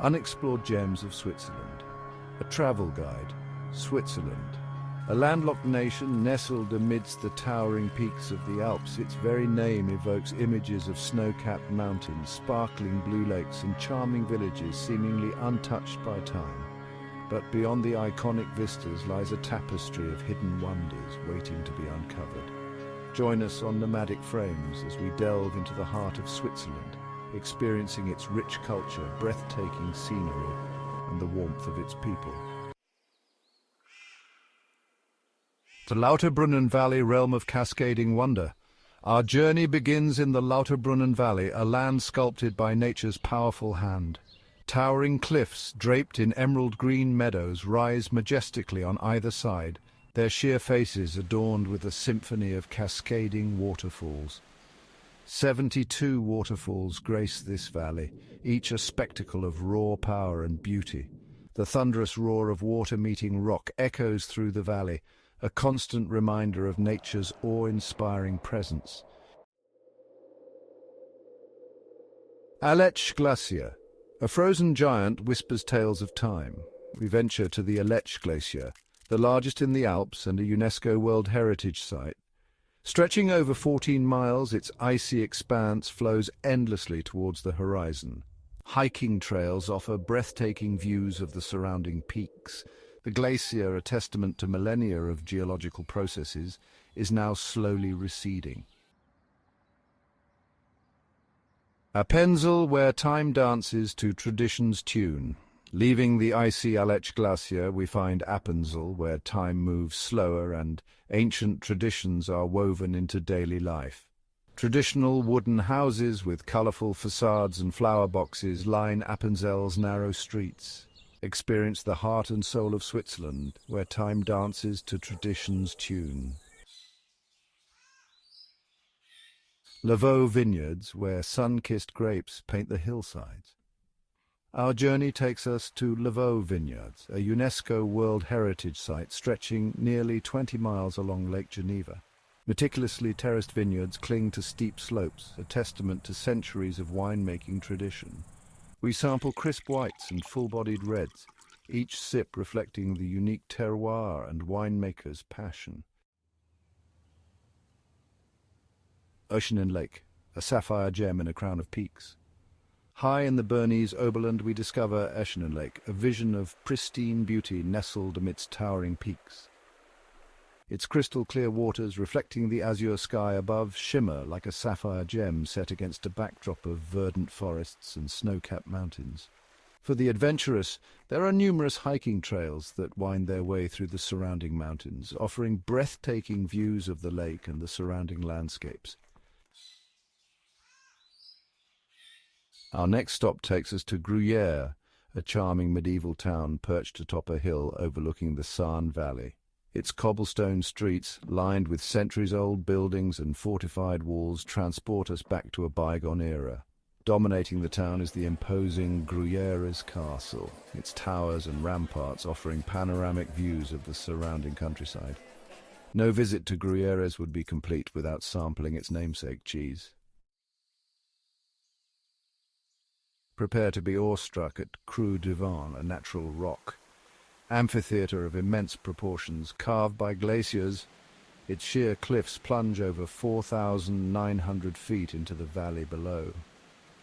Unexplored Gems of Switzerland. A travel guide, Switzerland. A landlocked nation nestled amidst the towering peaks of the Alps, its very name evokes images of snow-capped mountains, sparkling blue lakes and charming villages seemingly untouched by time. But beyond the iconic vistas lies a tapestry of hidden wonders waiting to be uncovered. Join us on nomadic frames as we delve into the heart of Switzerland, experiencing its rich culture, breathtaking scenery, and the warmth of its people. The Lauterbrunnen Valley, realm of cascading wonder. Our journey begins in the Lauterbrunnen Valley, a land sculpted by nature's powerful hand. Towering cliffs draped in emerald green meadows rise majestically on either side, their sheer faces adorned with a symphony of cascading waterfalls. 72 waterfalls grace this valley, each a spectacle of raw power and beauty. The thunderous roar of water meeting rock echoes through the valley, a constant reminder of nature's awe-inspiring presence. Aletsch Glacier. A frozen giant whispers tales of time. We venture to the Aletsch Glacier, the largest in the Alps and a UNESCO World Heritage Site. Stretching over 14 miles, its icy expanse flows endlessly towards the horizon. Hiking trails offer breathtaking views of the surrounding peaks. The glacier, a testament to millennia of geological processes, is now slowly receding. Appenzell, where time dances to tradition's tune. Leaving the icy Aletsch Glacier, we find Appenzell, where time moves slower and ancient traditions are woven into daily life. Traditional wooden houses with colourful facades and flower boxes line Appenzell's narrow streets. Experience the heart and soul of Switzerland, where time dances to tradition's tune. Lavaux Vineyards, where sun-kissed grapes paint the hillsides. Our journey takes us to Lavaux Vineyards, a UNESCO World Heritage Site stretching nearly 20 miles along Lake Geneva. Meticulously terraced vineyards cling to steep slopes, a testament to centuries of winemaking tradition. We sample crisp whites and full-bodied reds, each sip reflecting the unique terroir and winemaker's passion. Ocean Lake, a sapphire gem in a crown of peaks. High in the Bernese Oberland we discover Ocean Lake, a vision of pristine beauty nestled amidst towering peaks. Its crystal-clear waters, reflecting the azure sky above, shimmer like a sapphire gem set against a backdrop of verdant forests and snow-capped mountains. For the adventurous, there are numerous hiking trails that wind their way through the surrounding mountains, offering breathtaking views of the lake and the surrounding landscapes. Our next stop takes us to Gruyère, a charming medieval town perched atop a hill overlooking the Sarn Valley. Its cobblestone streets, lined with centuries-old buildings and fortified walls, transport us back to a bygone era. Dominating the town is the imposing Gruyères Castle, its towers and ramparts offering panoramic views of the surrounding countryside. No visit to Gruyères would be complete without sampling its namesake cheese. Prepare to be awestruck at Creux du Vent, a natural rock. Amphitheatre of immense proportions, carved by glaciers, its sheer cliffs plunge over 4,900 feet into the valley below.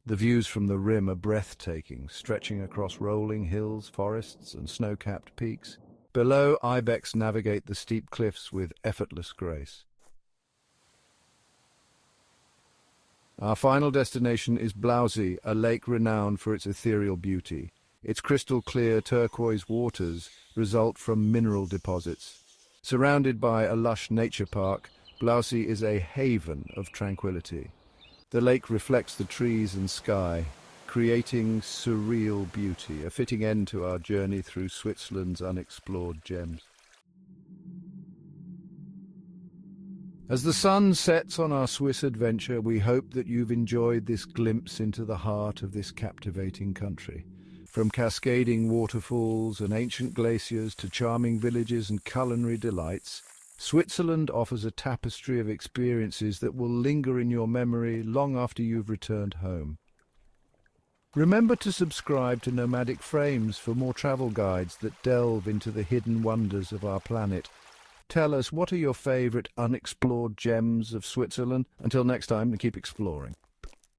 The views from the rim are breathtaking, stretching across rolling hills, forests, and snow-capped peaks. Below, ibex navigate the steep cliffs with effortless grace. Our final destination is Blausee, a lake renowned for its ethereal beauty. Its crystal-clear turquoise waters result from mineral deposits. Surrounded by a lush nature park, Blausee is a haven of tranquility. The lake reflects the trees and sky, creating surreal beauty, a fitting end to our journey through Switzerland's unexplored gems. As the sun sets on our Swiss adventure, we hope that you've enjoyed this glimpse into the heart of this captivating country. From cascading waterfalls and ancient glaciers to charming villages and culinary delights, Switzerland offers a tapestry of experiences that will linger in your memory long after you've returned home. Remember to subscribe to Nomadic Frames for more travel guides that delve into the hidden wonders of our planet. Tell us, what are your favourite unexplored gems of Switzerland? Until next time, keep exploring.